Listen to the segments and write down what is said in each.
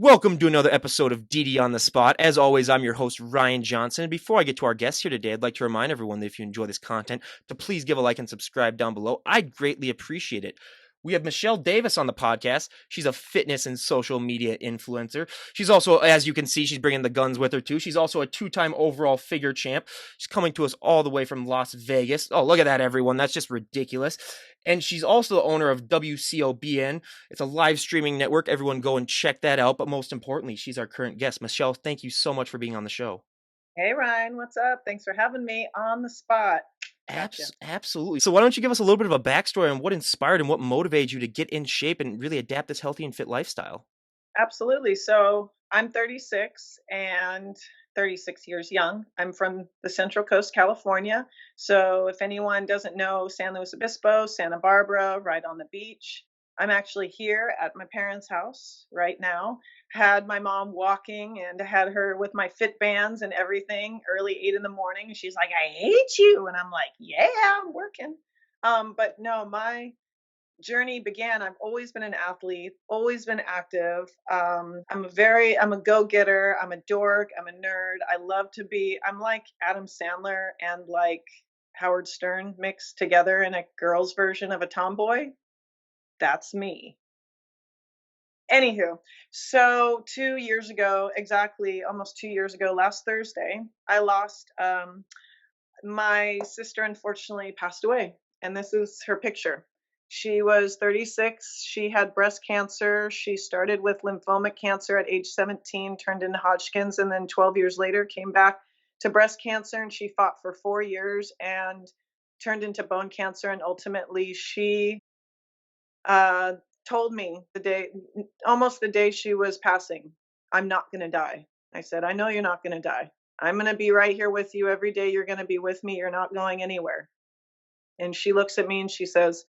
Welcome to another episode of DD on the Spot. As always, I'm your host, Ryan Johnson. And before I get to our guests here today, I'd like to remind everyone that if you enjoy this content, to please give a like and subscribe down below. I'd greatly appreciate it. We have Michelle Davis on the podcast. She's a fitness and social media influencer. She's also, as you can see, she's bringing the guns with her too. She's also a two-time overall figure champ. She's coming to us all the way from Las Vegas. Oh, look at that, everyone. That's just ridiculous. And she's also the owner of WCOBN. It's a live streaming network. Everyone go and check that out. But most importantly, she's our current guest. Michelle, thank you so much for being on the show. Hey Ryan, what's up? Thanks for having me on the spot. Gotcha. Absolutely. So why don't you give us a little bit of a backstory on what inspired and what motivated you to get in shape and really adapt this healthy and fit lifestyle? Absolutely. So I'm 36 and 36 years young. I'm from the Central Coast, California. So if anyone doesn't know San Luis Obispo, Santa Barbara, right on the beach, I'm actually here at my parents' house right now. Had my mom walking and had her with my fit bands and everything early 8 in the morning. She's like, I hate you. And I'm like, yeah, I'm working. But no, my journey began. I've always been an athlete, always been active. I'm a go-getter. I'm a dork. I'm a nerd. I'm like Adam Sandler and like Howard Stern mixed together in a girl's version of a tomboy. That's me. Anywho, so 2 years ago, exactly almost 2 years ago, last Thursday, I lost my sister unfortunately passed away. And this is her picture. She was 36. She had breast cancer. She started with lymphoma cancer at age 17, turned into Hodgkin's, and then 12 years later came back to breast cancer. And she fought for 4 years and turned into bone cancer. And ultimately, she uh, told me almost the day she was passing, I'm not going to die. I said, I know you're not going to die. I'm going to be right here with you every day. You're going to be with me. You're not going anywhere. And she looks at me and she says,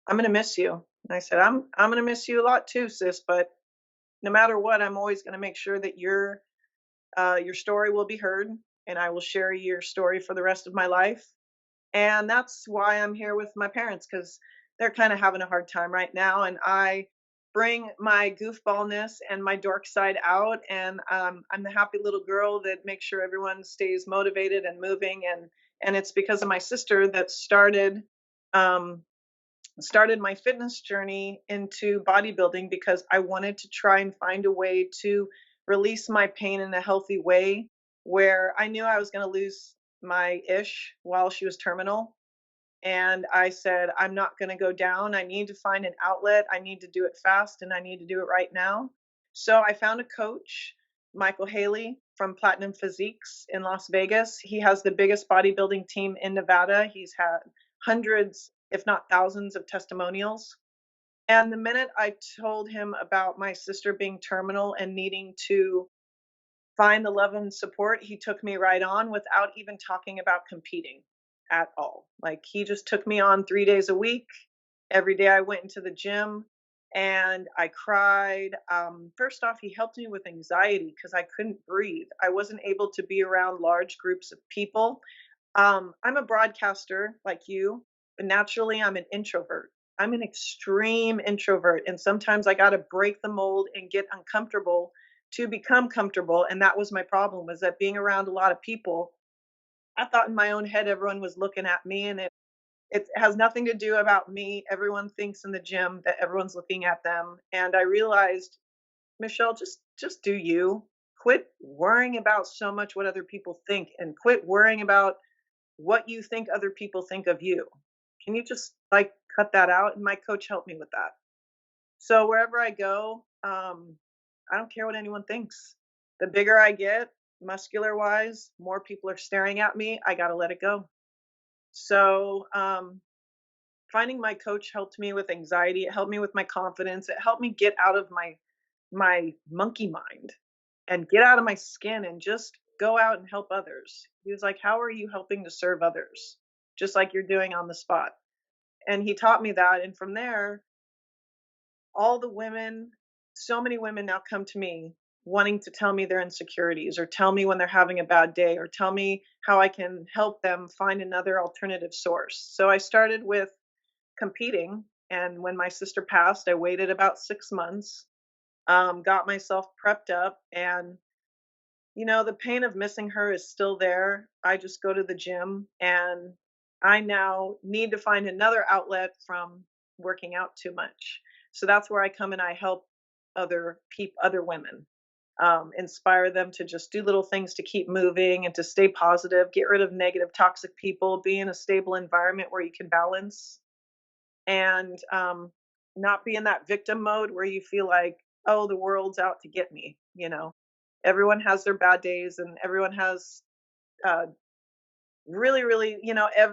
I'm going to miss you. And I said, I'm going to miss you a lot too, sis. But no matter what, I'm always going to make sure that your story will be heard, and I will share your story for the rest of my life. And that's why I'm here with my parents, because they're kind of having a hard time right now. And I bring my goofballness and my dork side out. And I'm the happy little girl that makes sure everyone stays motivated and moving. And it's because of my sister that um, started my fitness journey into bodybuilding, because I wanted to try and find a way to release my pain in a healthy way, where I knew I was going to lose my ish while she was terminal. And I said, I'm not going to go down. I need to find an outlet. I need to do it fast, and I need to do it right now. So I found a coach, Michael Haley from Platinum Physiques in Las Vegas. He has the biggest bodybuilding team in Nevada. He's had hundreds, if not thousands, of testimonials. And the minute I told him about my sister being terminal and needing to find the love and support, he took me right on without even talking about competing at all. Like, he just took me on 3 days a week. Every day I went into the gym and I cried. First off, he helped me with anxiety because I couldn't breathe. I wasn't able to be around large groups of people. I'm a broadcaster like you, but naturally I'm an introvert. I'm an extreme introvert. And sometimes I got to break the mold and get uncomfortable to become comfortable. And that was my problem, was that being around a lot of people, I thought in my own head everyone was looking at me, and it has nothing to do about me. Everyone thinks in the gym that everyone's looking at them. And I realized, Michelle, just do you. Quit worrying about so much what other people think, and quit worrying about what you think other people think of you. Can you just like cut that out? And my coach helped me with that. So wherever I go, I don't care what anyone thinks. The bigger I get, muscular wise, more people are staring at me. I got to let it go. So finding my coach helped me with anxiety. It helped me with my confidence. It helped me get out of my monkey mind and get out of my skin and just go out and help others. He was like, how are you helping to serve others? Just like you're doing on the spot. And he taught me that. And from there, all the women, so many women now come to me wanting to tell me their insecurities, or tell me when they're having a bad day, or tell me how I can help them find another alternative source. So I started with competing. And when my sister passed, I waited about 6 months. got myself prepped up, and the pain of missing her is still there. I just go to the gym, and I now need to find another outlet from working out too much. So that's where I come and I help other women, inspire them to just do little things to keep moving and to stay positive, get rid of negative, toxic people, be in a stable environment where you can balance, and not be in that victim mode where you feel like, oh, the world's out to get me. Everyone has their bad days, and everyone has uh, really, really,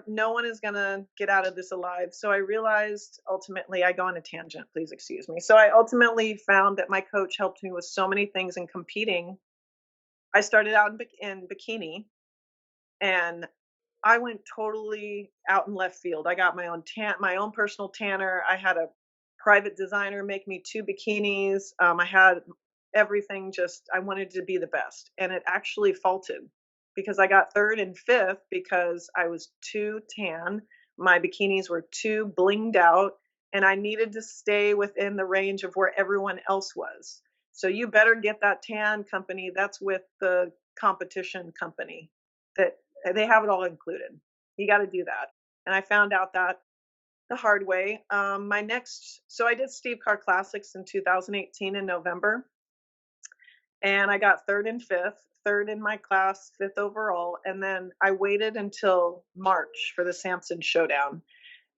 no one is going to get out of this alive. So I realized ultimately, I go on a tangent, please excuse me. So I ultimately found that my coach helped me with so many things in competing. I started out in bikini, and I went totally out in left field. I got my own personal tanner. I had a private designer make me 2 bikinis. I had everything, just I wanted to be the best, and it actually faulted because I got 3rd and 5th because I was too tan. My bikinis were too blinged out, and I needed to stay within the range of where everyone else was. So you better get that tan company that's with the competition company that they have it all included. You got to do that. And I found out that the hard way. So I did Steve Carr Classics in 2018 in November, and I got 3rd and 5th, 3rd in my class, 5th overall. And then I waited until March for the Samson Showdown.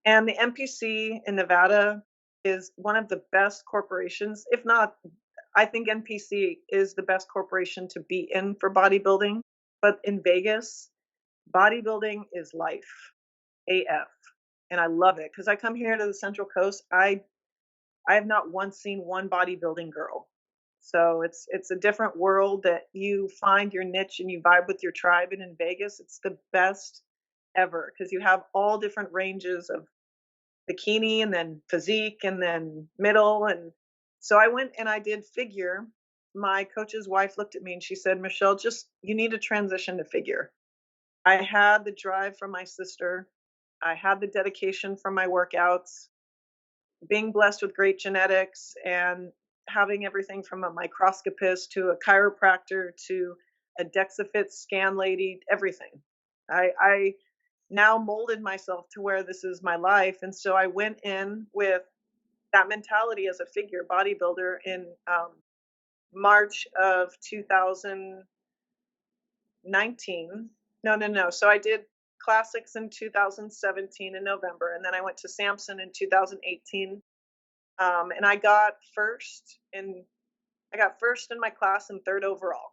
And the NPC in Nevada is one of the best corporations, if not, I think NPC is the best corporation to be in for bodybuilding. But in Vegas, bodybuilding is life, AF, and I love it because I come here to the Central Coast. I have not once seen one bodybuilding girl, so it's a different world that you find your niche and you vibe with your tribe. And in Vegas, it's the best ever because you have all different ranges of bikini and then physique and then middle. And so I went and I did figure. My coach's wife looked at me and she said, "Michelle, just you need to transition to figure." I had the drive from my sister. I had the dedication from my workouts, being blessed with great genetics and having everything from a microscopist to a chiropractor to a DexaFit scan lady, everything. I now molded myself to where this is my life. And so I went in with that mentality as a figure bodybuilder in March of 2000. 19. No, no, no. So I did classics in 2017 in November, and then I went to Samson in 2018. And I got first in my class and 3rd overall.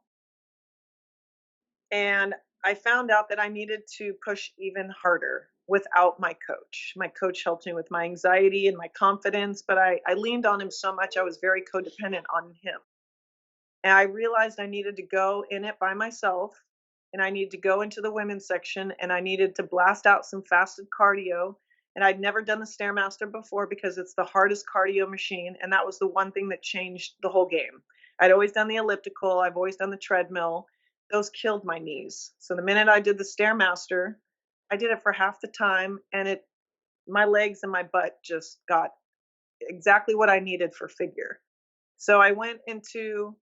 And I found out that I needed to push even harder without my coach. My coach helped me with my anxiety and my confidence, but I leaned on him so much I was very codependent on him. And I realized I needed to go in it by myself, and I needed to go into the women's section, and I needed to blast out some fasted cardio. And I'd never done the Stairmaster before because it's the hardest cardio machine. And that was the one thing that changed the whole game. I'd always done the elliptical, I've always done the treadmill. Those killed my knees. So the minute I did the Stairmaster, I did it for half the time, and my legs and my butt just got exactly what I needed for figure. So I went into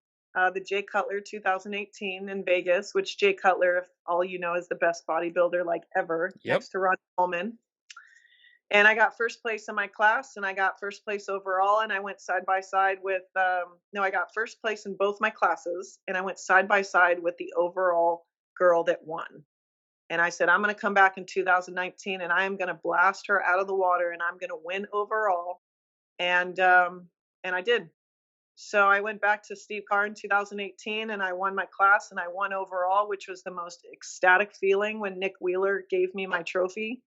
the Jay Cutler 2018 in Vegas, which Jay Cutler, if all you know, is the best bodybuilder like ever, Yep. next to Ron Coleman. And I got first place in my class, and I got first place overall. And I went side by side with, no, I got first place in both my classes, and I went side by side with the overall girl that won. And I said, I'm going to come back in 2019, and I am going to blast her out of the water, and I'm going to win overall. And I did. So I went back to Steve Carr in 2018 and I won my class and I won overall, which was the most ecstatic feeling when Nick Wheeler gave me my trophy.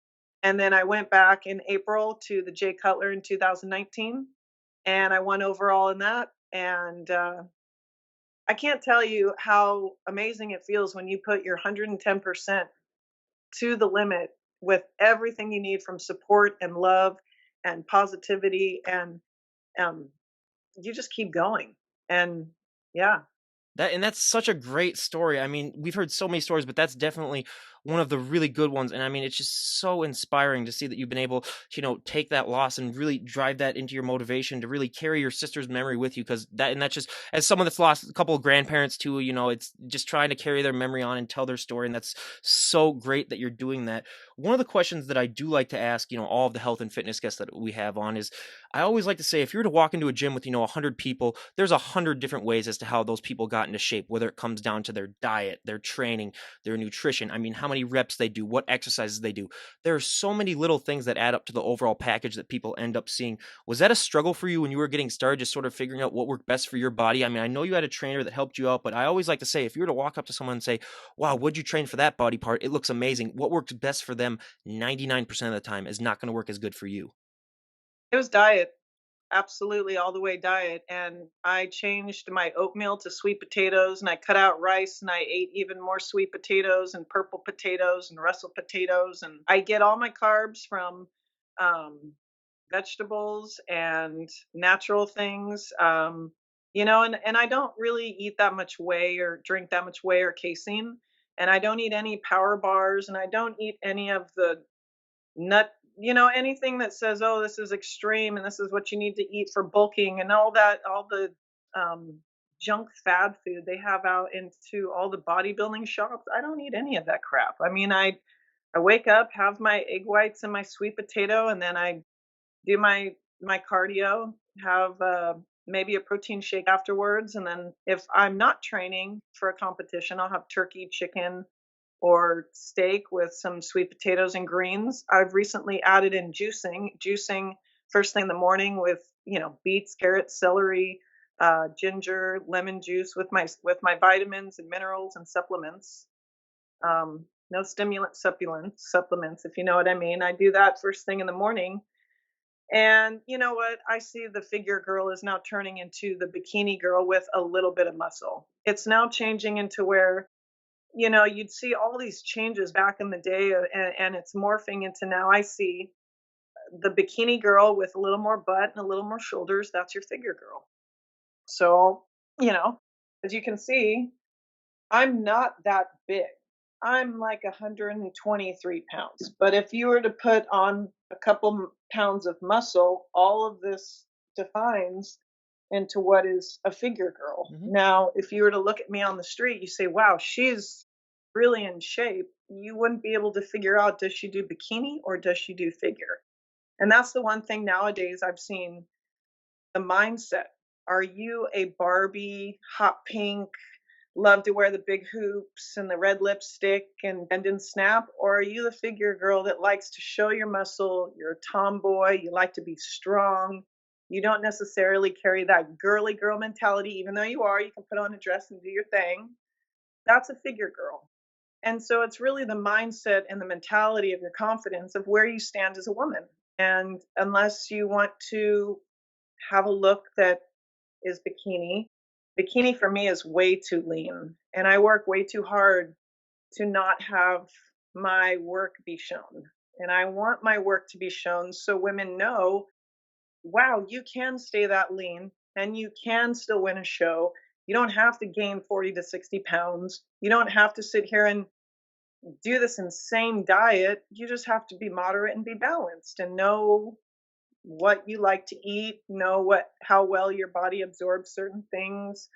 And then I went back in April to the Jay Cutler in 2019 and I won overall in that. And I can't tell you how amazing it feels when you put your 110% to the limit with everything you need from support and love and positivity. And um, you just keep going. And yeah. That's such a great story. I mean, we've heard so many stories, but that's definitely one of the really good ones. And I mean, it's just so inspiring to see that you've been able to, take that loss and really drive that into your motivation to really carry your sister's memory with you. Because that's just, as someone that's lost a couple of grandparents too, it's just trying to carry their memory on and tell their story. And that's so great that you're doing that. One of the questions that I do like to ask, all of the health and fitness guests that we have on is, I always like to say, if you were to walk into a gym with, 100 people, there's 100 different ways as to how those people got into shape, whether it comes down to their diet, their training, their nutrition. I mean, how many reps they do, what exercises they do. There are so many little things that add up to the overall package that people end up seeing. Was that a struggle for you when you were getting started, just sort of figuring out what worked best for your body? I mean, I know you had a trainer that helped you out, but I always like to say, if you were to walk up to someone and say, wow, what'd you train for that body part? It looks amazing. What works best for them 99% of the time is not going to work as good for you. It was diet. Absolutely, all the way diet, and I changed my oatmeal to sweet potatoes, and I cut out rice, and I ate even more sweet potatoes and purple potatoes and Russell potatoes, and I get all my carbs from, um, vegetables and natural things, and I don't really eat that much whey or drink that much whey or casein, and I don't eat any power bars, and I don't eat any of the nut anything that says, oh, this is extreme and this is what you need to eat for bulking and all that, all the um, junk fad food they have out into all the bodybuilding shops. I don't eat any of that crap. I mean, I wake up, have my egg whites and my sweet potato, and then I do my cardio, have maybe a protein shake afterwards, and then if I'm not training for a competition, I'll have turkey, chicken, or steak with some sweet potatoes and greens. I've recently added in juicing first thing in the morning with, beets, carrots, celery, ginger, lemon juice with my vitamins and minerals and supplements. No stimulant supplements, if you know what I mean. I do that first thing in the morning. And you know what? I see the figure girl is now turning into the bikini girl with a little bit of muscle. It's now changing into where you'd see all these changes back in the day, and it's morphing into now I see the bikini girl with a little more butt and a little more shoulders. That's your figure girl. So, you know, as you can see, I'm not that big. I'm like 123 pounds. But if you were to put on a couple pounds of muscle, all of this defines into what is a figure girl. Mhm. Now, if you were to look at me on the street, you say, wow, she's really in shape. You wouldn't be able to figure out, does she do bikini or does she do figure? And that's the one thing nowadays I've seen, the mindset. Are you a Barbie, hot pink, love to wear the big hoops and the red lipstick and bend and snap? Or are you the figure girl that likes to show your muscle? You're a tomboy, you like to be strong. You don't necessarily carry that girly girl mentality, even though you are. You can put on a dress and do your thing. That's a figure girl. And so it's really the mindset and the mentality of your confidence of where you stand as a woman. And unless you want to have a look that is bikini. Bikini for me is way too lean, and I work way too hard to not have my work be shown. And I want my work to be shown so women know, wow, you can stay that lean and you can still win a show. You don't have to gain 40 to 60 pounds. You don't have to sit here and do this insane diet. You just have to be moderate and be balanced and know what you like to eat, know what how well your body absorbs certain things,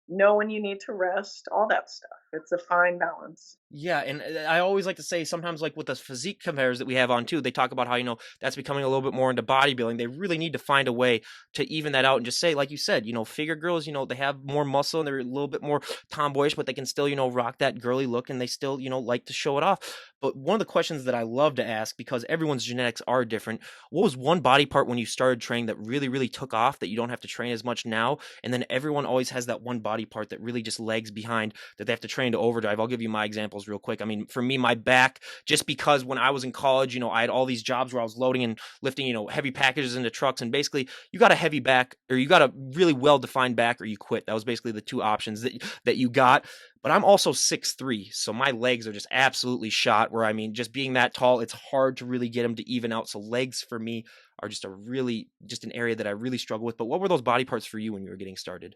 know when you need to rest, all that stuff. It's a fine balance. Yeah, and I always like to say sometimes, like with the physique compares that we have on too, they talk about how that's becoming a little bit more into bodybuilding. They really need to find a way to even that out and just say, like you said, figure girls, they have more muscle and they're a little bit more tomboyish, but they can still rock that girly look and they still like to show it off. But one of the questions that I love to ask, because everyone's genetics are different, what was one body part when you started training that really really took off that you don't have to train as much now? And then everyone always has that one body part that really just lags behind that they have to train to overdrive. I'll give you my examples real quick. I mean, for me, my back, just because when I was in college, I had all these jobs where I was loading and lifting, heavy packages into trucks. And basically, you got a heavy back or you got a really well defined back or you quit. That was basically the two options that you got. But I'm also 6'3", so my legs are just absolutely shot. Where I mean, just being that tall, it's hard to really get them to even out. So legs for me are just an area that I really struggle with. But what were those body parts for you when you were getting started?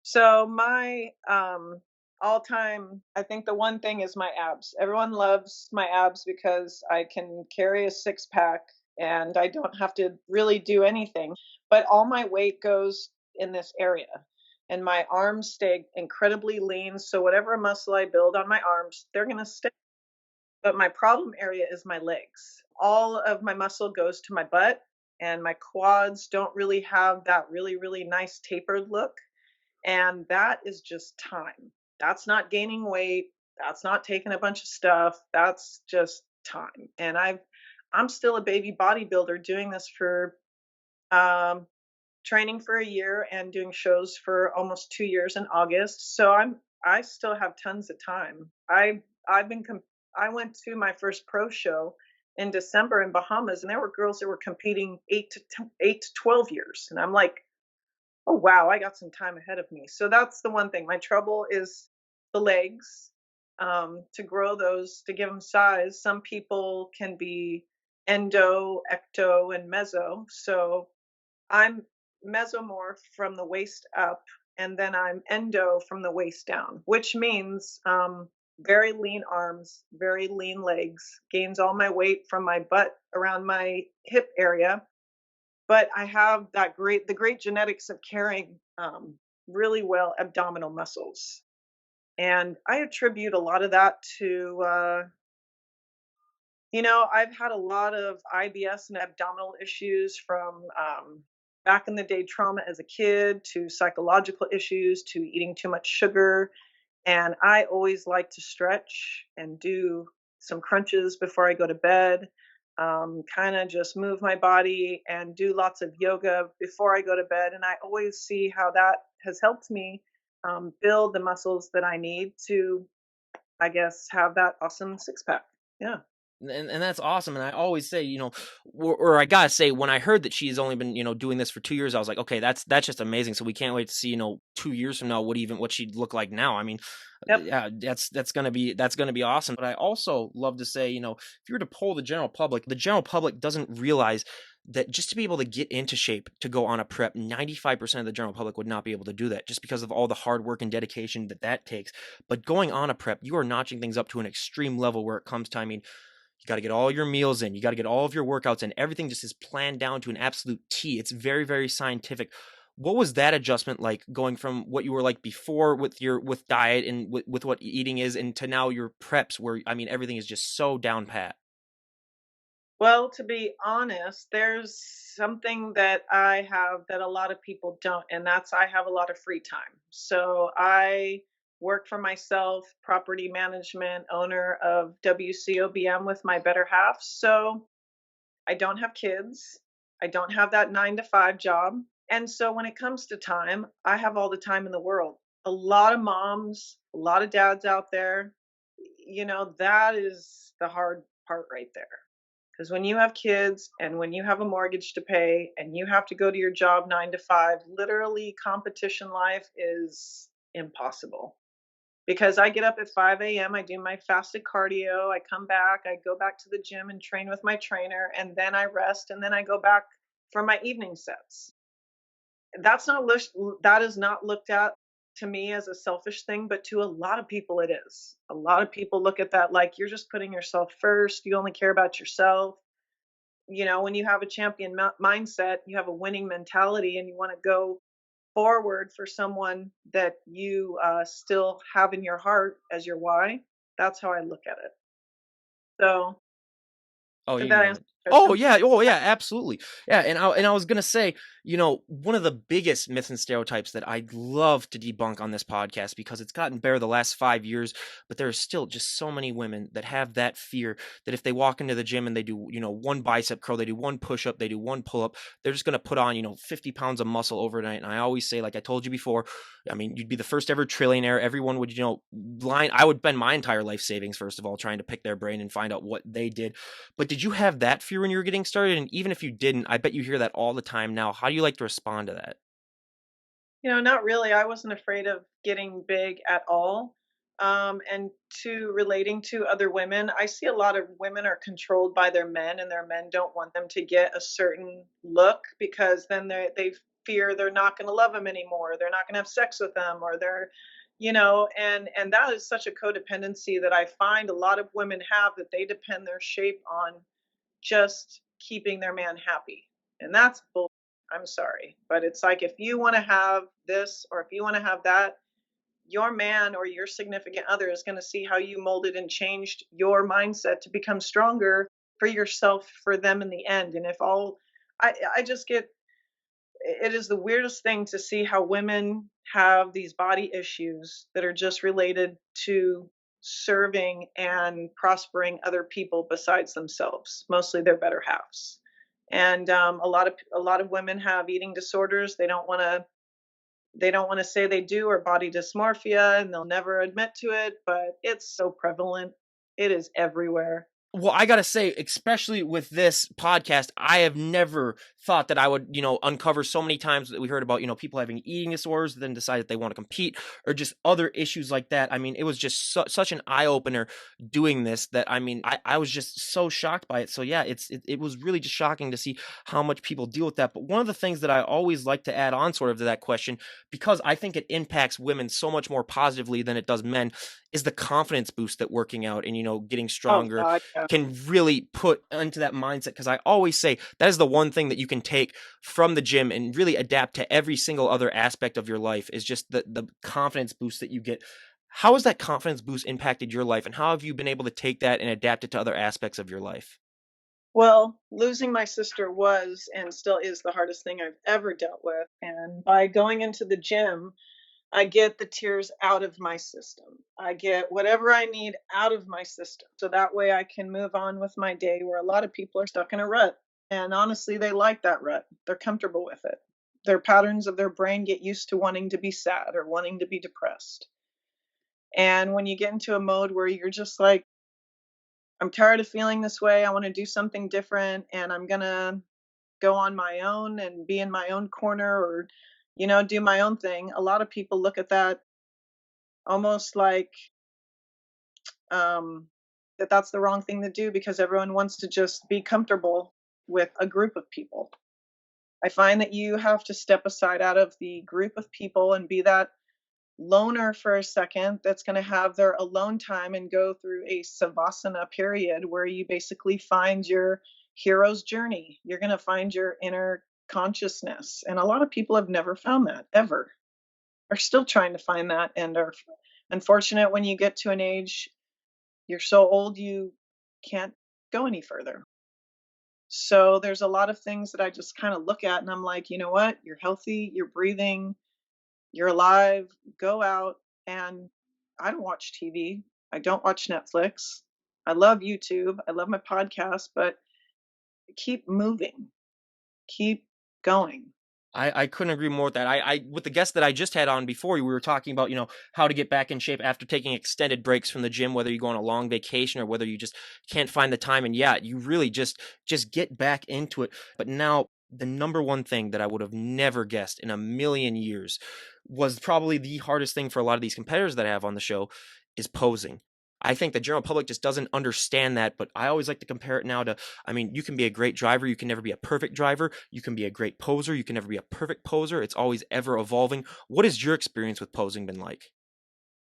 So my all time, I think the one thing is my abs. Everyone loves my abs because I can carry a six pack and I don't have to really do anything. But all my weight goes in this area. And my arms stay incredibly lean. So whatever muscle I build on my arms, they're going to stay. But my problem area is my legs. All of my muscle goes to my butt, and my quads don't really have that really, really nice tapered look. And that is just time. That's not gaining weight. That's not taking a bunch of stuff. That's just time. And I'm still a baby bodybuilder doing this for um, training for a year and doing shows for almost 2 years in August. So I still have tons of time. I've been I went to my first pro show in December in Bahamas, and there were girls that were competing 8 to 12 years, and I'm like, oh wow, I got some time ahead of me. So that's the one thing. My trouble is the legs. To grow those, to give them size. Some people can be endo, ecto, and meso. So I'm mesomorph from the waist up, and then I'm endo from the waist down, which means very lean arms, very lean legs, gains all my weight from my butt around my hip area. But I have the great genetics of carrying really well abdominal muscles. And I attribute a lot of that to I've had a lot of IBS and abdominal issues from back in the day trauma as a kid to psychological issues to eating too much sugar. And I always like to stretch and do some crunches before I go to bed, kind of just move my body and do lots of yoga before I go to bed. And I always see how that has helped me build the muscles that I need to, I guess, have that awesome six pack. Yeah. And that's awesome. And I always say, or I gotta say, when I heard that she's only been, doing this for 2 years, I was like, okay, that's just amazing. So we can't wait to see, 2 years from now, what she'd look like now. I mean, Yep. yeah, that's gonna be awesome. But I also love to say, if you were to poll the general public doesn't realize that just to be able to get into shape to go on a prep, 95% of the general public would not be able to do that just because of all the hard work and dedication that takes. But going on a prep, you are notching things up to an extreme level where it comes to, I mean, you got to get all your meals in. You got to get all of your workouts in. Everything just is planned down to an absolute T. It's very, very scientific. What was that adjustment like going from what you were like before with diet and with what eating is and to now your preps where I mean everything is just so down pat? Well, to be honest, there's something that I have that a lot of people don't, and that's I have a lot of free time. So I work for myself, property management, owner of WCOBM with my better half. So I don't have kids. I don't have that 9 to 5 job. And so when it comes to time, I have all the time in the world. A lot of moms, a lot of dads out there, that is the hard part right there. Because when you have kids and when you have a mortgage to pay and you have to go to your job 9 to 5, literally competition life is impossible. Because I get up at 5 a.m., I do my fasted cardio, I come back, I go back to the gym and train with my trainer, and then I rest, and then I go back for my evening sets. That is not looked at to me as a selfish thing, but to a lot of people it is. A lot of people look at that like you're just putting yourself first, you only care about yourself. When you have a champion mindset, you have a winning mentality, and you want to go forward for someone that you still have in your heart as your why. That's how I look at it. So, Oh, did you can that go answer ahead. the Oh question? yeah, oh yeah, absolutely. Yeah, and I was gonna say, one of the biggest myths and stereotypes that I'd love to debunk on this podcast because it's gotten better the last 5 years, but there are still just so many women that have that fear that if they walk into the gym and they do, one bicep curl, they do one push up, they do one pull up, they're just gonna put on, 50 pounds of muscle overnight. And I always say, like I told you before, I mean, you'd be the first ever trillionaire. Everyone would, I would spend my entire life savings, first of all, trying to pick their brain and find out what they did. But did you have that fear when you were getting started? And even if you didn't, I bet you hear that all the time now. How do you like to respond to that? Not really. I wasn't afraid of getting big at all. And to relating to other women, I see a lot of women are controlled by their men, and their men don't want them to get a certain look because then they fear they're not going to love them anymore. They're not going to have sex with them, or they're and that is such a codependency that I find a lot of women have, that they depend their shape on just keeping their man happy. And that's bull. I'm sorry, but it's like, if you want to have this or if you want to have that, your man or your significant other is going to see how you molded and changed your mindset to become stronger for yourself, for them in the end. And if all I just get, it is the weirdest thing to see how women have these body issues that are just related to serving and prospering other people besides themselves, mostly their better halves. And a lot of women have eating disorders. They don't want to say they do, or body dysmorphia, and they'll never admit to it, but it's so prevalent. It is everywhere. Well, I gotta say, especially with this podcast, I have never thought that I would, uncover so many times that we heard about, people having eating disorders, then decide that they want to compete, or just other issues like that. I mean, it was just such an eye opener doing this, that I mean, I was just so shocked by it. So yeah, it was really just shocking to see how much people deal with that. But one of the things that I always like to add on sort of to that question, because I think it impacts women so much more positively than it does men, is the confidence boost that working out and getting Oh stronger God, yeah. can really put into that mindset. Because I always say that is the one thing that you can take from the gym and really adapt to every single other aspect of your life, is just the confidence boost that you get. How has that confidence boost impacted your life, and how have you been able to take that and adapt it to other aspects of your life? Well, losing my sister was and still is the hardest thing I've ever dealt with. And by going into the gym, I get the tears out of my system. I get whatever I need out of my system. So that way I can move on with my day, where a lot of people are stuck in a rut. And honestly, they like that rut. They're comfortable with it. Their patterns of their brain get used to wanting to be sad or wanting to be depressed. And when you get into a mode where you're just like, I'm tired of feeling this way, I want to do something different, and I'm going to go on my own and be in my own corner, or do my own thing. A lot of people look at that almost like, that's the wrong thing to do, because everyone wants to just be comfortable with a group of people. I find that you have to step aside out of the group of people and be that loner for a second, that's going to have their alone time and go through a savasana period, where you basically find your hero's journey. You're going to find your inner consciousness. And a lot of people have never found that, ever. Are still trying to find that, and are unfortunate when you get to an age, you're so old you can't go any further. So there's a lot of things that I just kind of look at, and I'm like, you know what? You're healthy, you're breathing, you're alive. Go out. And I don't watch TV. I don't watch Netflix. I love YouTube. I love my podcast, but keep moving, keep going. I couldn't agree more with that. I with the guest that I just had on before, we were talking about, how to get back in shape after taking extended breaks from the gym, whether you go on a long vacation or whether you just can't find the time. And yeah, you really just get back into it. But now the number one thing that I would have never guessed in a million years was probably the hardest thing for a lot of these competitors that I have on the show, is posing. I think the general public just doesn't understand that, but I always like to compare it now to, I mean, you can be a great driver, you can never be a perfect driver. You can be a great poser, you can never be a perfect poser. It's always ever evolving. What has your experience with posing been like?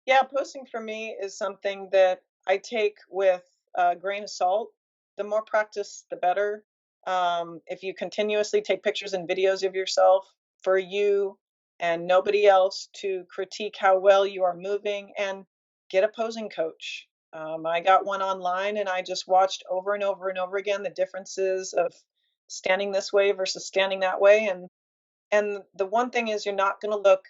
Yeah, posting for me is something that I take with a grain of salt. The more practice, the better. If you continuously take pictures and videos of yourself for you and nobody else to critique how well you are moving, and get a posing coach. I got one online, and I just watched over and over and over again the differences of standing this way versus standing that way. And the one thing is, you're not going to look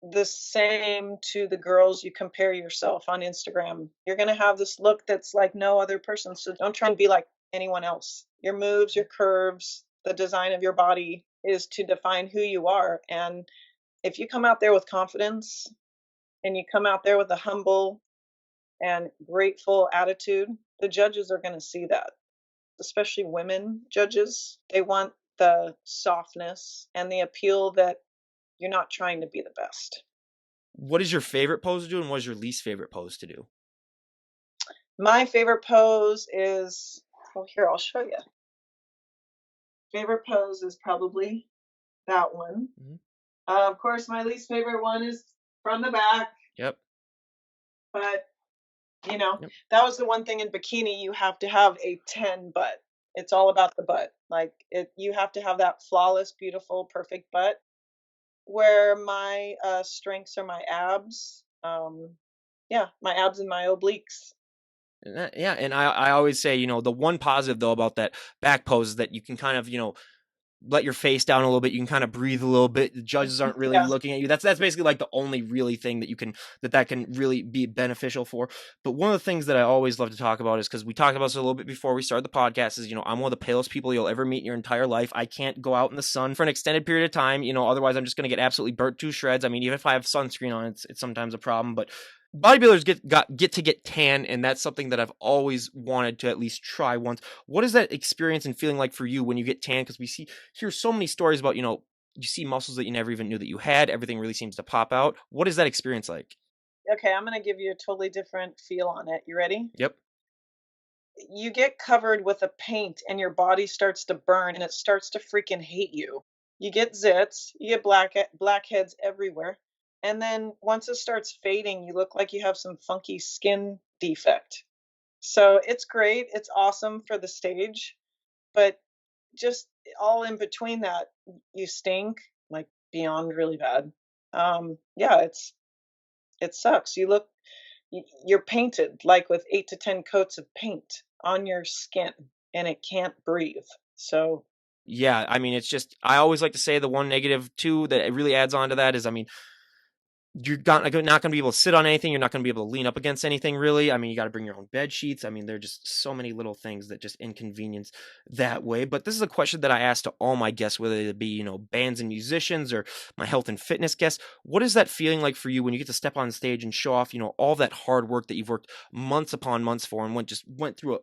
the same to the girls you compare yourself on Instagram. You're going to have this look that's like no other person. So don't try and be like anyone else. Your moves, your curves, the design of your body is to define who you are. And if you come out there with confidence, and you come out there with a humble and grateful attitude, the judges are going to see that, especially women judges. They want the softness and the appeal that you're not trying to be the best. What is your favorite pose to do, and what is your least favorite pose to do? My favorite pose is, well, here, I'll show you. Favorite pose is probably that one. Mhm. Of course, my least favorite one is from the back. Yep. But, you know, Yep. that was the one thing in bikini, you have to have a 10 butt. It's all about the butt. Like you have to have that flawless, beautiful, perfect butt. Where my strengths are my abs. Yeah, my abs and my obliques. Yeah, and I always say, the one positive though about that back pose is that you can kind of, let your face down a little bit. You can kind of breathe a little bit. The judges aren't really Yeah. looking at you. That's basically like the only really thing that you can that can really be beneficial for. But one of the things that I always love to talk about is because we talked about this a little bit before we started the podcast. Is I'm one of the palest people you'll ever meet in your entire life. I can't go out in the sun for an extended period of time. Otherwise I'm just gonna get absolutely burnt to shreds. I mean, even if I have sunscreen on, it's sometimes a problem. But bodybuilders get to get tan, and that's something that I've always wanted to at least try once. What is that experience and feeling like for you when you get tan? Because we hear so many stories about, you see muscles that you never even knew that you had. Everything really seems to pop out. What is that experience like? Okay, I'm gonna give you a totally different feel on it. You ready? Yep. You get covered with a paint and your body starts to burn and it starts to freaking hate you. You get zits, you get blackheads everywhere. And then once it starts fading, you look like you have some funky skin defect. So it's great. It's awesome for the stage, but just all in between that, you stink like beyond really bad. Yeah, it sucks. You're painted like with 8 to 10 coats of paint on your skin, and it can't breathe. So Yeah, I mean, it's just I always like to say the one negative too that it really adds on to that is, I mean, you're not going to be able to sit on anything. You're not going to be able to lean up against anything, really. I mean, you got to bring your own bed sheets. I mean, there are just so many little things that just inconvenience that way. But this is a question that I ask to all my guests, whether it be, bands and musicians or my health and fitness guests. What is that feeling like for you when you get to step on stage and show off, all that hard work that you've worked months upon months for and went through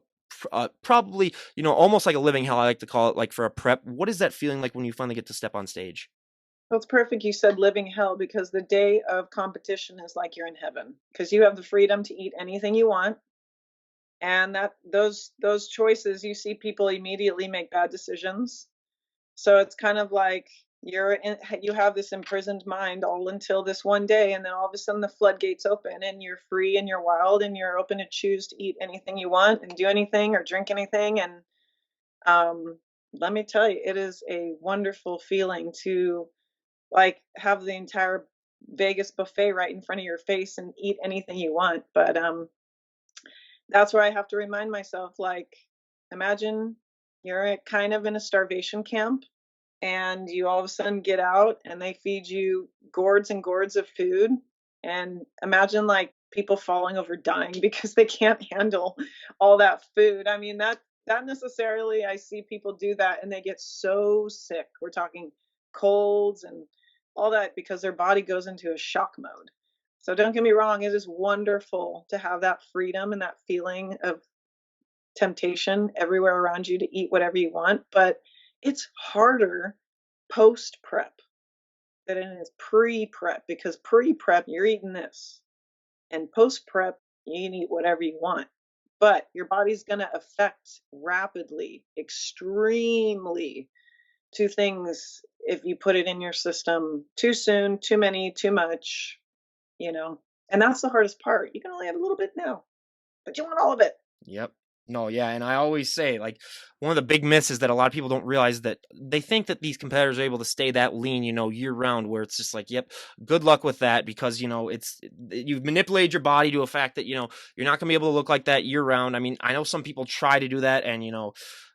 probably, almost like a living hell, I like to call it, like for a prep. What is that feeling like when you finally get to step on stage? it's perfect you said living hell because the day of competition is like you're in heaven because you have the freedom to eat anything you want. And that those choices, you see people immediately make bad decisions. So it's kind of like you have this imprisoned mind all until this one day, and then all of a sudden the floodgates open, and you're free and you're wild and you're open to choose to eat anything you want and do anything or drink anything. And let me tell you, it is a wonderful feeling to like have the entire Vegas buffet right in front of your face and eat anything you want. But that's where I have to remind myself, like, imagine you're kind of in a starvation camp and you all of a sudden get out and they feed you gourds and gourds of food. And imagine like people falling over dying because they can't handle all that food. I mean, that necessarily, I see people do that and they get so sick. We're talking colds and all that because their body goes into a shock mode. So don't get me wrong, it is wonderful to have that freedom and that feeling of temptation everywhere around you to eat whatever you want, but it's harder post prep than it is pre prep because pre prep, you're eating this, and post prep, you can eat whatever you want. But your body's going to affect rapidly, extremely, to things if you put it in your system too soon, too many, too much, you know. And that's the hardest part. You can only have a little bit now, but you want all of it. Yep. No, yeah, and I always say, like, one of the big myths is that a lot of people don't realize that they think that these competitors are able to stay that lean, year round, where it's just like, yep, good luck with that because, you've manipulated your body to a fact that, you're not going to be able to look like that year round. I mean, I know some people try to do that and,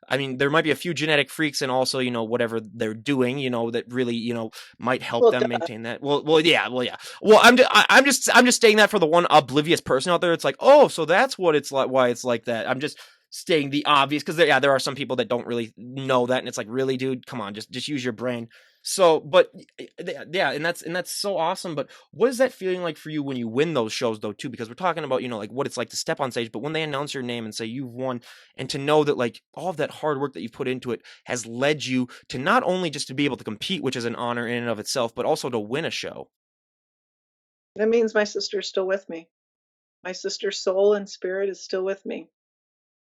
I mean, there might be a few genetic freaks and also, whatever they're doing, that really, might help Well, them maintain that. Yeah, well, yeah. Well, I'm just saying that for the one oblivious person out there. It's like, oh, so that's what it's like, why it's like that. I'm just stating the obvious because there are some people that don't really know that, and it's like, really, dude, come on, just use your brain. So, but yeah, and that's so awesome. But what is that feeling like for you when you win those shows, though, too? Because we're talking about, like what it's like to step on stage, but when they announce your name and say you've won, and to know that like all of that hard work that you've put into it has led you to not only just to be able to compete, which is an honor in and of itself, but also to win a show. that means my sister's still with me. My sister's soul and spirit is still with me.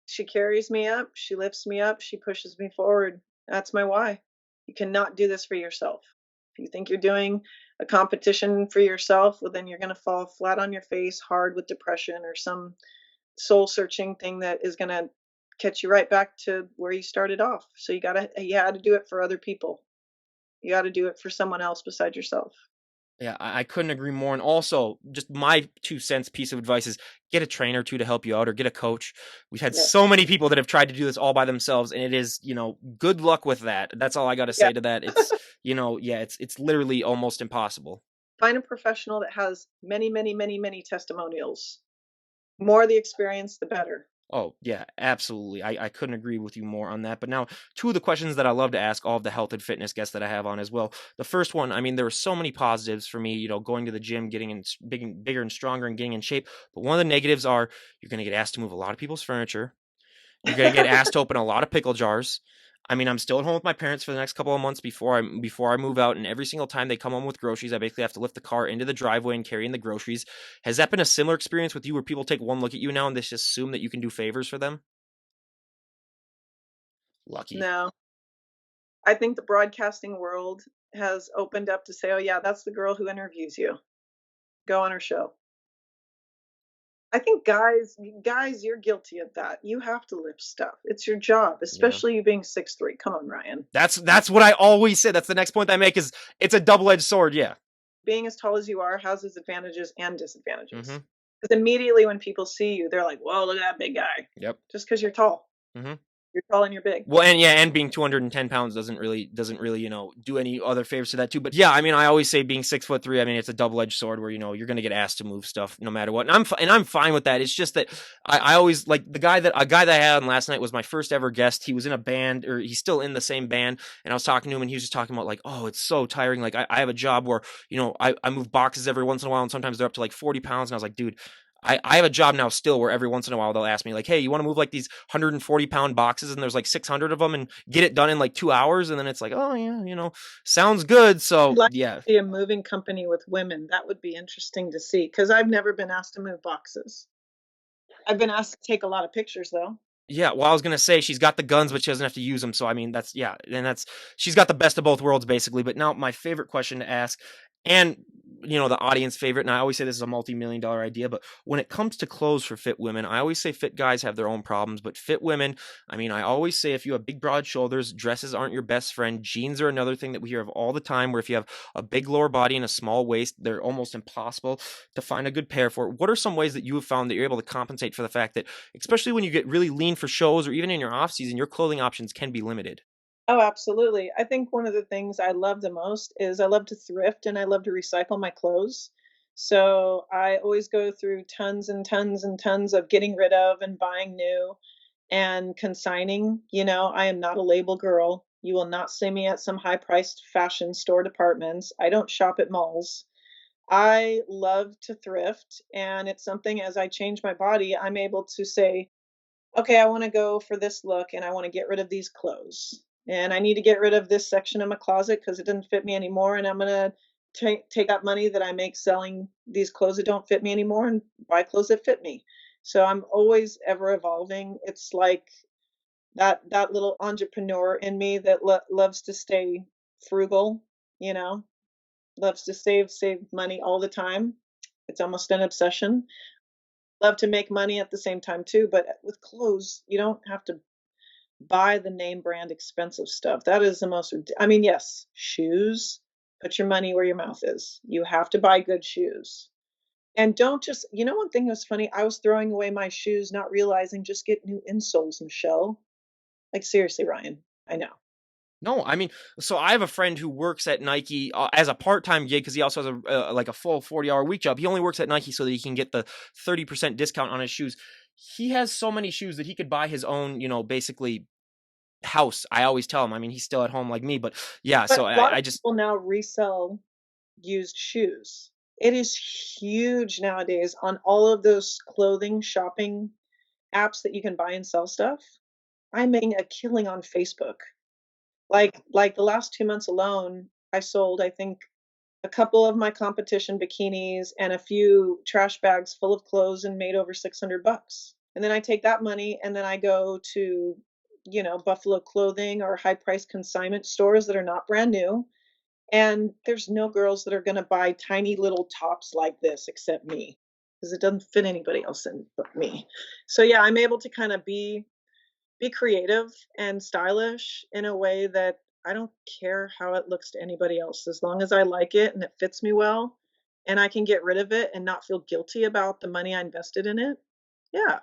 She carries me up, she lifts me up, she pushes me forward. That's my why. You cannot do this for yourself. If you think you're doing a competition for yourself, well, then you're going to fall flat on your face hard with depression or some soul searching thing that is going to catch you right back to where you started off. So you had to do it for other people. You got to do it for someone else besides yourself. Yeah, I couldn't agree more. And also, just my 2 cents piece of advice is get a trainer or two to help you out or get a coach. We've had so Yes. many people that have tried to do this all by themselves, and it is, good luck with that. That's all I got to Yeah. say to that. Yeah, it's literally almost impossible. Find a professional that has many, many, many, many testimonials. More the experience, the better. Oh, yeah, absolutely. I couldn't agree with you more on that. But now, two of the questions that I love to ask all of the health and fitness guests that I have on as well. The first one, I mean, there were so many positives for me, going to the gym, getting bigger and stronger and getting in shape. But one of the negatives are you're going to get asked to move a lot of people's furniture. You're gonna get asked to open a lot of pickle jars. I mean, I'm still at home with my parents for the next couple of months before I move out, and every single time they come home with groceries, I basically have to lift the car into the driveway and carry in the groceries. Has that been a similar experience with you where people take one look at you now and they just assume that you can do favors for them? Lucky. No, I think the broadcasting world has opened up to say, "Oh yeah, that's the girl who interviews you. Go on her show." I think guys, you're guilty of that. You have to lift stuff. It's your job, Yeah. especially you being 6'3". Come on, Ryan. That's what I always say. That's the next point I make is it's a double-edged sword, yeah. Being as tall as you are has its advantages and disadvantages. Mhm. Because immediately when people see you, they're like, "Whoa, look at that big guy." Yep. Just because you're tall. Mhm. You're tall and you're big. Well, and yeah, and being 210 pounds doesn't really, do any other favors to that too. But yeah, I mean, I always say being 6'3", I mean, it's a double edged sword where you're gonna get asked to move stuff no matter what, and I'm fine with that. It's just that I always like a guy that I had on last night was my first ever guest. He was in a band, or he's still in the same band, and I was talking to him, and he was just talking about like, oh, it's so tiring. Like I have a job where I move boxes every once in a while, and sometimes they're up to like 40 pounds, and I was like, dude. I have a job now still where every once in a while they'll ask me like, hey, you want to move like these 140-pound boxes and there's like 600 of them and get it done in like 2 hours? And then it's like, oh yeah, sounds good. I'd So like yeah. to see a moving company with women. That would be interesting to see because I've never been asked to move boxes. I've been asked to take a lot of pictures though. Yeah, well, I was gonna say she's got the guns, but she doesn't have to use them. So I mean, that's yeah, and that's she's got the best of both worlds, basically. But now, my favorite question to ask, and the audience favorite, and I always say this is a multi-million-dollar idea, but when it comes to clothes for fit women, I always say fit guys have their own problems, but fit women, I mean, I always say if you have big, broad shoulders, dresses aren't your best friend. Jeans are another thing that we hear of all the time. Where if you have a big lower body and a small waist, they're almost impossible to find a good pair for. What are some ways that you have found that you're able to compensate for the fact that especially when you get really lean for shows or even in your off season, your clothing options can be limited. Oh, absolutely. I think one of the things I love the most is I love to thrift and I love to recycle my clothes. So I always go through tons and tons and tons of getting rid of and buying new and consigning. I am not a label girl. You will not see me at some high priced fashion store departments. I don't shop at malls. I love to thrift, and it's something as I change my body, I'm able to say, okay, I want to go for this look and I want to get rid of these clothes. And I need to get rid of this section of my closet because it doesn't fit me anymore. And I'm going to take that money that I make selling these clothes that don't fit me anymore and buy clothes that fit me. So I'm always ever evolving. It's like that little entrepreneur in me that loves to stay frugal, you know, loves to save money all the time. It's almost an obsession. Love to make money at the same time too, but with clothes, you don't have to buy the name brand expensive stuff. That is the most I mean, yes, shoes, put your money where your mouth is. You have to buy good shoes. And don't just one thing that was funny, I was throwing away my shoes, not realizing just get new insoles, Michelle. Like seriously, Ryan. I know. No, I mean, so I have a friend who works at Nike as a part-time gig because he also has like a full 40-hour week job. He only works at Nike so that he can get the 30% discount on his shoes. He has so many shoes that he could buy his own, basically house. I always tell him. I mean, he's still at home like me, but yeah. But So a lot of I just people now resell used shoes. It is huge nowadays on all of those clothing shopping apps that you can buy and sell stuff. I'm making a killing on Facebook. Like the last 2 months alone, I sold, I think, a couple of my competition bikinis and a few trash bags full of clothes and made over 600 bucks. And then I take that money and then I go to Buffalo Clothing or high price consignment stores that are not brand new And there's no girls that are gonna buy tiny little tops like this except me, because it doesn't fit anybody else in but me. So, yeah, I'm able to kinda be creative and stylish in a way that I don't care how it looks to anybody else, as long as I like it and it fits me well, and I can get rid of it and not feel guilty about the money I invested in it. Yeah.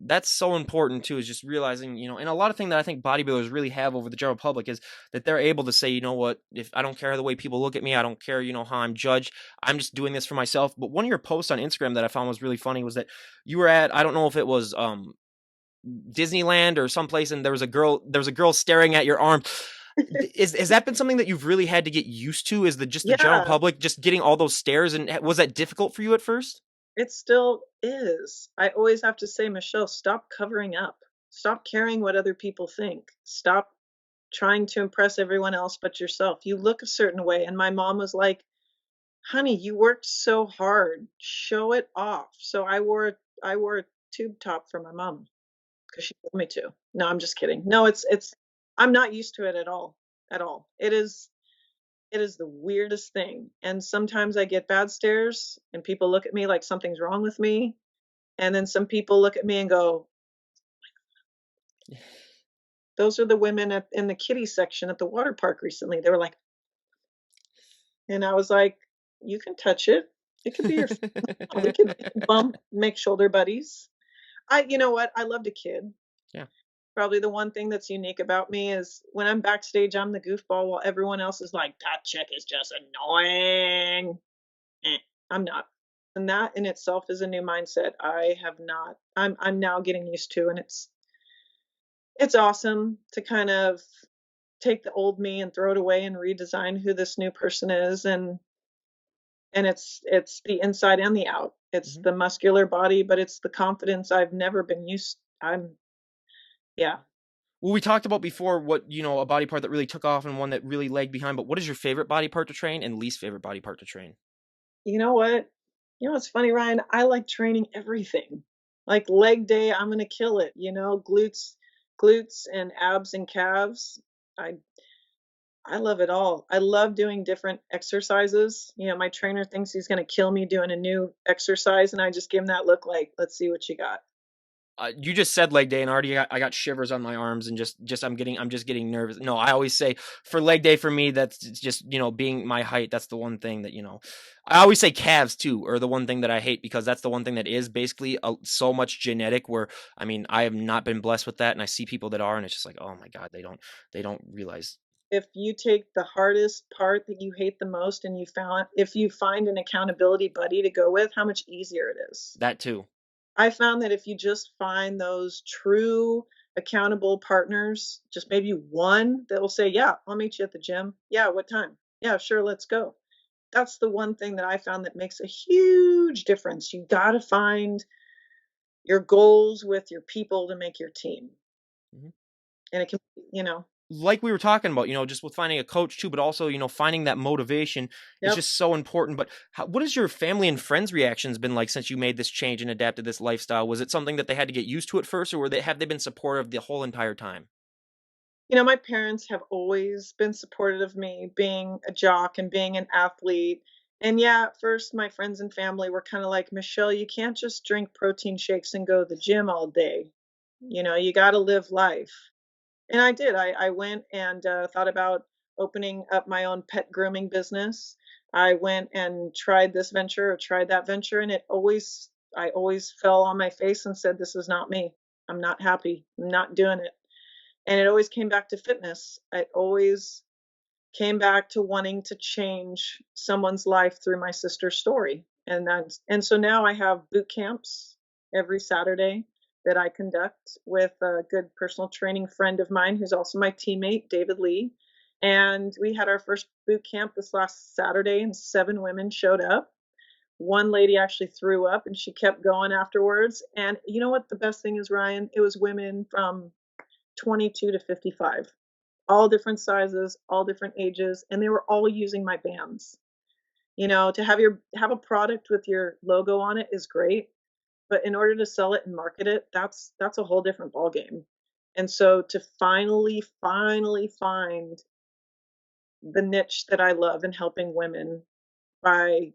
That's so important too, is just realizing, and a lot of thing that I think bodybuilders really have over the general public is that they're able to say, you know what, if I don't care the way people look at me, I don't care, how I'm judged. I'm just doing this for myself. But one of your posts on Instagram that I found was really funny was that you were at, I don't know if it was Disneyland or someplace, and there was a girl staring at your arm. Is has that been something that you've really had to get used to? Is the general Yeah, public just getting all those stares, and was that difficult for you at first? it still is. I always have to say, "Michelle, stop covering up. Stop caring what other people think. Stop trying to impress everyone else but yourself. You look a certain way." And my mom was like, "Honey, you worked so hard. Show it off." So I wore a tube top for my mom because she told me to. No, I'm just kidding. No, it's I'm not used to it at all. At all. It is the weirdest thing. And sometimes I get bad stares and people look at me like something's wrong with me. And then some people look at me and go, "Those are the women in the kiddie section at the water park recently." They were like, and I was like, "You can touch it. It could be your we can bump, make shoulder buddies." You know what? I loved a kid. Yeah. Probably the one thing that's unique about me is when I'm backstage, I'm the goofball while everyone else is like, "That chick is just annoying." Eh, I'm not. And that in itself is a new mindset I have not I'm now getting used to, and it's awesome to kind of take the old me and throw it away and redesign who this new person is, and it's the inside and the out. It's Mhm. the muscular body, but it's the confidence I've never been used. Yeah. Well, we talked about before what, a body part that really took off and one that really lagged behind, but what is your favorite body part to train and least favorite body part to train? You know what? You know what's funny, Ryan? I like training everything. Like leg day, I'm gonna kill it, glutes and abs and calves. I I love it all. I love doing different exercises. My trainer thinks he's gonna kill me doing a new exercise, and I just give him that look like, "Let's see what you got." You just said leg day, and already I got shivers on my arms, and just I'm just getting nervous. No, I always say for leg day for me, that's it's just being my height. That's the one thing that I always say calves too, or the one thing that I hate because that's the one thing that is basically so much genetic. Where I mean, I have not been blessed with that, and I see people that are, and it's just like, oh my god, they don't realize If you take the hardest part that you hate the most and if you find an accountability buddy to go with, how much easier it is. that too. I found that if you just find those true accountable partners, just maybe one that will say, "Yeah, I'll meet you at the gym. Yeah, what time? Yeah, sure, let's go." That's the one thing that I found that makes a huge difference. You got to find your goals with your people to make your team. Mhm. And it can, you know, Like we were talking about, just with finding a coach too, but also, finding that motivation is yep. just so important. But what has your family and friends' reactions been like since you made this change and adapted this lifestyle? Was it something that they had to get used to at first, or have they been supportive the whole entire time? My parents have always been supportive of me being a jock and being an athlete. And yeah, at first, my friends and family were kind of like, "Michelle, you can't just drink protein shakes and go to the gym all day. You got to live life." And I did. I went and thought about opening up my own pet grooming business. I went and tried this venture or tried that venture, and I always fell on my face and said, "This is not me. I'm not happy. I'm not doing it." And it always came back to fitness. It always came back to wanting to change someone's life through my sister's story. And so now I have boot camps every Saturday that I conduct with a good personal training friend of mine who's also my teammate, David Lee. And we had our first boot camp this last Saturday, and 7 women showed up. One lady actually threw up and she kept going afterwards. And you know what the best thing is, Ryan? It was women from 22 to 55, all different sizes, all different ages, and they were all using my bands. To have a product with your logo on it is great, but in order to sell it and market it, that's a whole different ballgame. And so to finally find the niche that I love in helping women by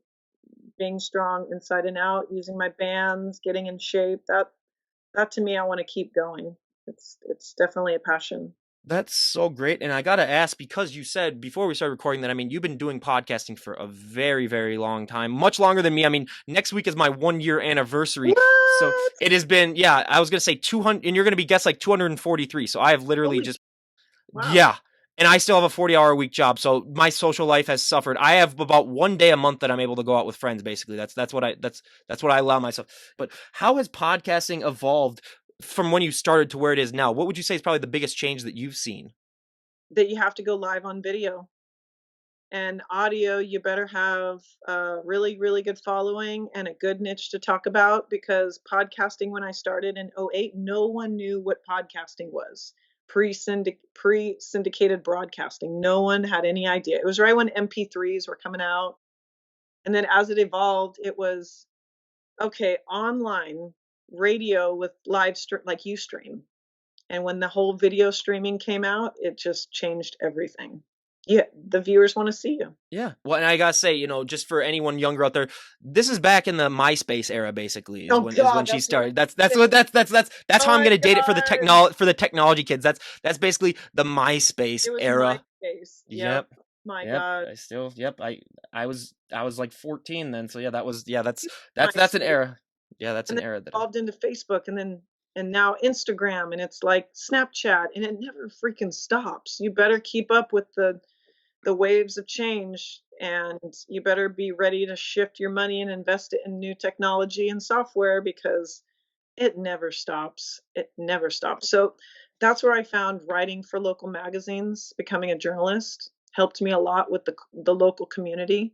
being strong inside and out, using my bands, getting in shape. That to me, I want to keep going. It's definitely a passion. That's so great. And I got to ask, because you said before we started recording that, I mean, you've been doing podcasting for a very, very long time, much longer than me. I mean, next week is my 1 year anniversary. So What? it has been, yeah, I was going to say 200, and you're going to be guessed like 243. So I have literally Holy just, wow. yeah. And I still have a 40-hour a week job. So my social life has suffered. I have about 1 day a month that I'm able to go out with friends, basically. That's what I allow myself. But how has podcasting evolved from when you started to where it is now? What would you say is probably the biggest change that you've seen? That you have to go live on video. And audio, you better have a really, really good following and a good niche to talk about, because podcasting, when I started in '08, no one knew what podcasting was. Pre-syndicated broadcasting. No one had any idea. It was right when MP3s were coming out. And then as it evolved, it was okay, online radio with live stream, like Ustream. And when the whole video streaming came out, it just changed everything. Yeah, the viewers want to see you. Yeah. Well, and I gotta say, just for anyone younger out there, this is back in the MySpace era, basically, is Oh when God, she that's what I started. was That's gonna what say. that's Oh how I'm my gonna date it for the God, technology kids. That's basically the MySpace it was era. MySpace. Yep. Yep. My Yep. God, I was like 14 then. So yeah, that's an MySpace, era. Yeah, that's and an then era that evolved into Facebook, and now Instagram, and it's like Snapchat, and it never freaking stops. You better keep up with the waves of change, and you better be ready to shift your money and invest it in new technology and software, because it never stops. It never stops. So that's where I found writing for local magazines, becoming a journalist helped me a lot with the local community.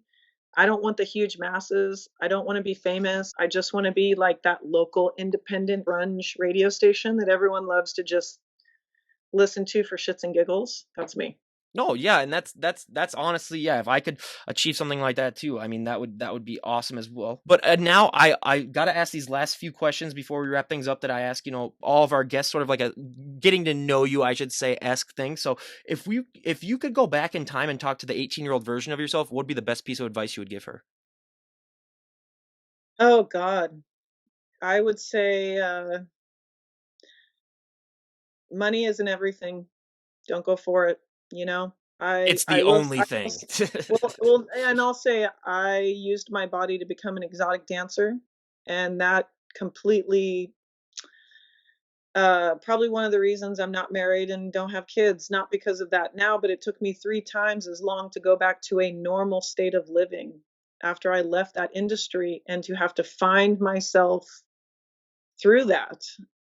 I don't want the huge masses. I don't want to be famous. I just want to be like that local independent grunge radio station that everyone loves to just listen to for shits and giggles. That's me. No, yeah, and that's honestly, yeah. If I could achieve something like that too, I mean, that would be awesome as well. But now I gotta ask these last few questions before we wrap things up. That I ask, all of our guests, sort of like a getting to know you, I should say, esque thing. So if you could go back in time and talk to the 18-year-old version of yourself, what would be the best piece of advice you would give her? Oh God. I would say money isn't everything. Don't go for it. You know, It's I the will. only I will thing. and I'll say I used my body to become an exotic dancer, and that completely, probably one of the reasons I'm not married and don't have kids. Not because of that now, but it took me 3 times as long to go back to a normal state of living after I left that industry, and to have to find myself through that.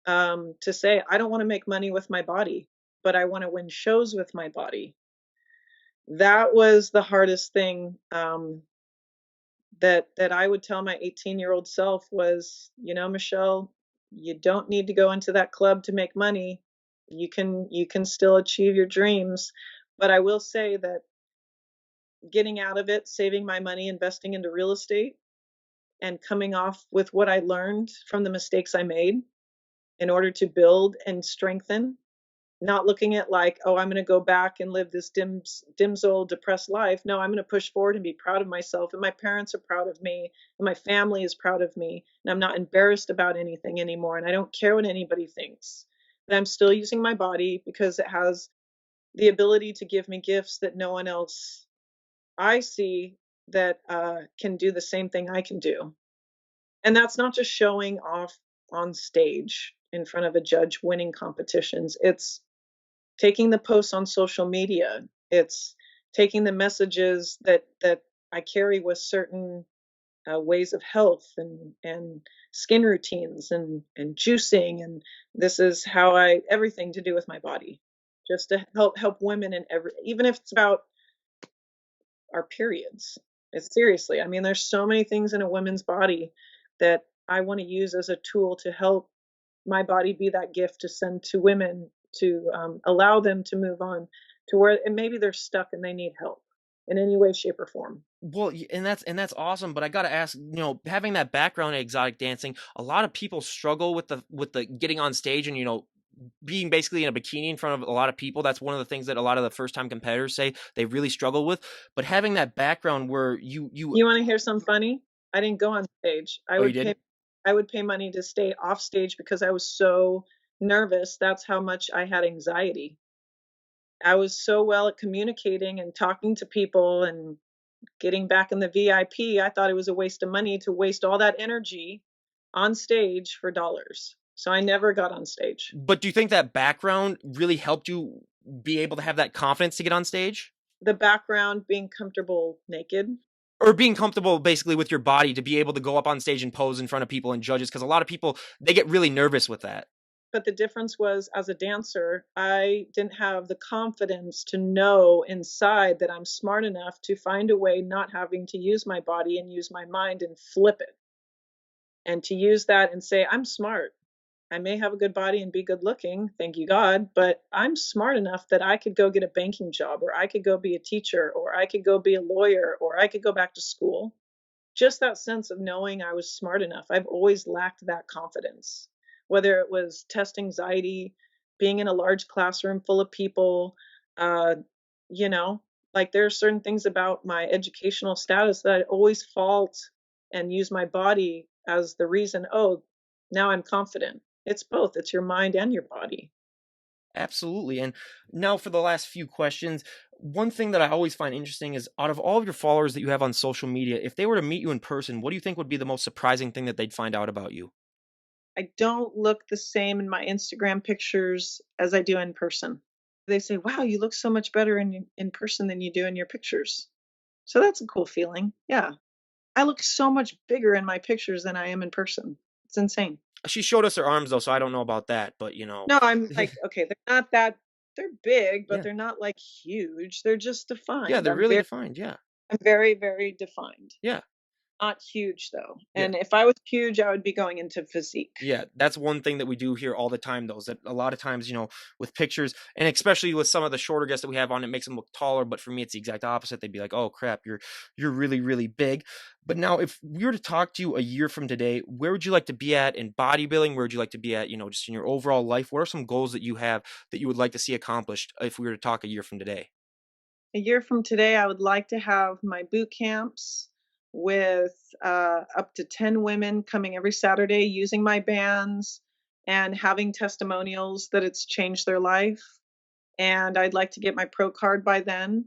To say I don't want to make money with my body, but I want to win shows with my body. That was the hardest thing, that I would tell my 18-year-old self was, Michelle, you don't need to go into that club to make money. You can still achieve your dreams. But I will say that getting out of it, saving my money, investing into real estate, and coming off with what I learned from the mistakes I made in order to build and strengthen, not looking at like, oh, I'm going to go back and live this dimsole depressed life. No, I'm going to push forward and be proud of myself, and my parents are proud of me, and my family is proud of me, and I'm not embarrassed about anything anymore, and I don't care what anybody thinks. But I'm still using my body because it has the ability to give me gifts that no one else I see that can do the same thing I can do. And that's not just showing off on stage in front of a judge winning competitions. It's taking the posts on social media. It's taking the messages that I carry with certain ways of health and skin routines and juicing, and this is how I everything to do with my body, just to help women in every, even if it's about our periods. It's seriously, I mean, there's so many things in a woman's body that I want to use as a tool to help my body be that gift to send to women, to allow them to move on to where, and maybe they're stuck and they need help in any way, shape, or form. Well, and that's awesome, but I gotta ask, having that background in exotic dancing, a lot of people struggle with the getting on stage and being basically in a bikini in front of a lot of people, that's one of the things that a lot of the first time competitors say they really struggle with. But having that background where you You wanna hear something funny? I didn't go on stage. oh, you didn't? I would pay money to stay off stage because I was so nervous. That's how much I had anxiety. I was so well at communicating and talking to people and getting back in the VIP. I thought it was a waste of money to waste all that energy on stage for dollars. So I never got on stage. But do you think that background really helped you be able to have that confidence to get on stage? The background being comfortable naked. Or being comfortable basically with your body to be able to go up on stage and pose in front of people and judges, because a lot of people, they get really nervous with that. But the difference was as a dancer, I didn't have the confidence to know inside that I'm smart enough to find a way not having to use my body and use my mind and flip it. And to use that and say, I'm smart. I may have a good body and be good looking, thank you God, but I'm smart enough that I could go get a banking job, or I could go be a teacher, or I could go be a lawyer, or I could go back to school. Just that sense of knowing I was smart enough. I've always lacked that confidence, whether it was test anxiety, being in a large classroom full of people, uh, you know, like there are certain things about my educational status that I always fault and use my body as the reason, oh, now I'm confident. It's both, it's your mind and your body. Absolutely. And now for the last few questions, one thing that I always find interesting is out of all of your followers that you have on social media, if they were to meet you in person, what do you think would be the most surprising thing that they'd find out about you? I don't look the same in my Instagram pictures as I do in person. They say, "Wow, you look so much better in person than you do in your pictures." So that's a cool feeling. Yeah. I look so much bigger in my pictures than I am in person. It's insane. She showed us her arms though, so I don't know about that, but you know. No, I'm like, okay, they're big, but Yeah. they're not like huge. They're just Yeah, defined. they're really defined. Yeah. I'm very, very defined. Yeah. Not huge though. Yeah. And if I was huge, I would be going into physique. Yeah, that's one thing that we do hear all the time, though, is that a lot of times, with pictures, and especially with some of the shorter guests that we have on, it makes them look taller. But for me, it's the exact opposite. They'd be like, "Oh crap, you're really really big." But now, if we were to talk to you a year from today, where would you like to be at in bodybuilding? Where would you like to be at, just in your overall life? What are some goals that you have that you would like to see accomplished if we were to talk a year from today? A year from today, I would like to have my boot camps with up to 10 women coming every Saturday using my bands and having testimonials that it's changed their life. And I'd like to get my pro card by then,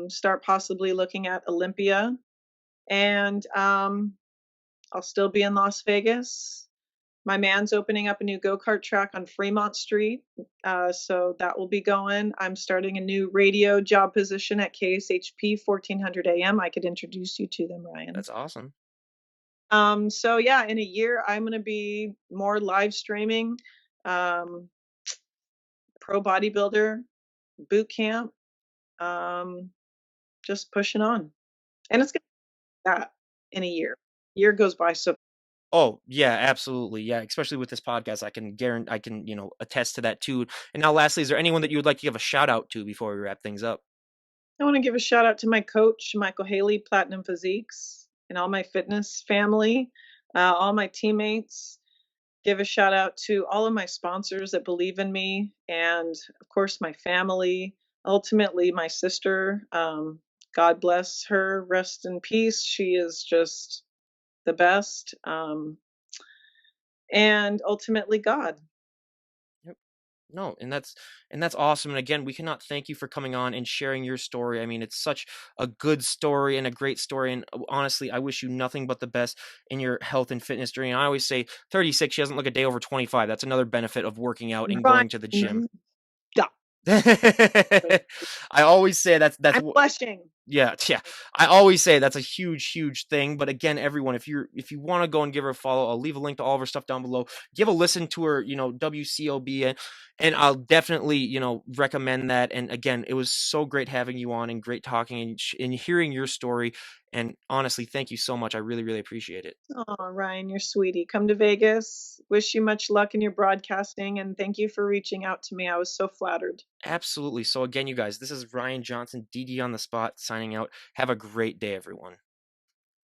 start possibly looking at Olympia. And I'll still be in Las Vegas. My man's opening up a new go-kart track on Fremont Street, so that will be going. I'm starting a new radio job position at KSHP 1400 AM. I could introduce you to them, Ryan. That's awesome. So yeah, in a year, I'm gonna be more live streaming, um, pro bodybuilder, boot camp, um, just pushing on. And it's gonna be that in a year. Year goes by so Oh, yeah, absolutely. Yeah, especially with this podcast, I can, attest to that too. And now lastly, is there anyone that you would like to give a shout out to before we wrap things up? I want to give a shout out to my coach, Michael Haley, Platinum Physiques, and all my fitness family, all my teammates. Give a shout out to all of my sponsors that believe in me, and of course, my family. Ultimately, my sister. God bless her, rest in peace. She is just the best. And ultimately, God. Yep. No, and that's awesome. And again, we cannot thank you for coming on and sharing your story. I mean, it's such a good story and a great story. And honestly, I wish you nothing but the best in your health and fitness journey. And I always say 36, she doesn't look a day over 25. That's another benefit of working out and going to the gym. Ryan, stop. I always say that's I'm what. blushing. Yeah, yeah. I always say that's a huge, huge thing. But again, everyone, if you want to go and give her a follow, I'll leave a link to all of her stuff down below. Give a listen to her, WCOB, and I'll definitely, recommend that. And again, it was so great having you on and great talking and hearing your story. And honestly, thank you so much. I really, really appreciate it. Oh, Ryan, you're sweetie. Come to Vegas. Wish you much luck in your broadcasting, and thank you for reaching out to me. I was so flattered. Absolutely. So again, you guys, this is Ryan Johnson, DD on the spot, signing out. Have a great day, everyone.